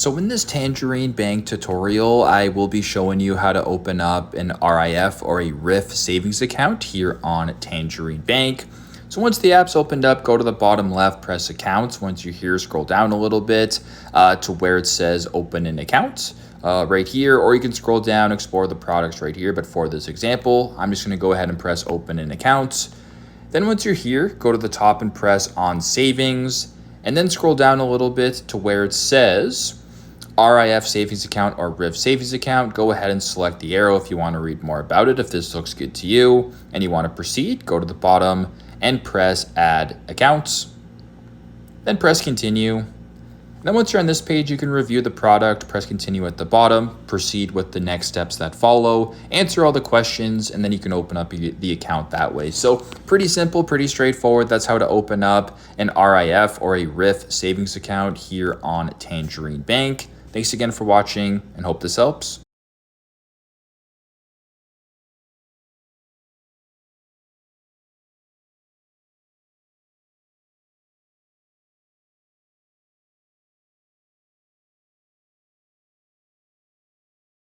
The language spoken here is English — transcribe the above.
So in this Tangerine Bank tutorial, I will be showing you how to open up an RIF or a RIF savings account here on Tangerine Bank. So once the app's opened up, go to the bottom left, press accounts. Once you're here, scroll down a little bit to where it says open an account right here, or you can scroll down, explore the products right here. But for this example, I'm just gonna go ahead and press open an account. Then once you're here, go to the top and press on savings, and then scroll down a little bit to where it says RIF savings account or RIF savings account. Go ahead and select the arrow if you want to read more about it. If this looks good to you and you want to proceed, go to the bottom and press add accounts. Then press continue. Then once you're on this page, you can review the product, press continue at the bottom, proceed with the next steps that follow, answer all the questions, and then you can open up the account that way. So pretty simple, pretty straightforward. That's how to open up an RIF or a RIF savings account here on Tangerine Bank. Thanks again for watching and hope this helps.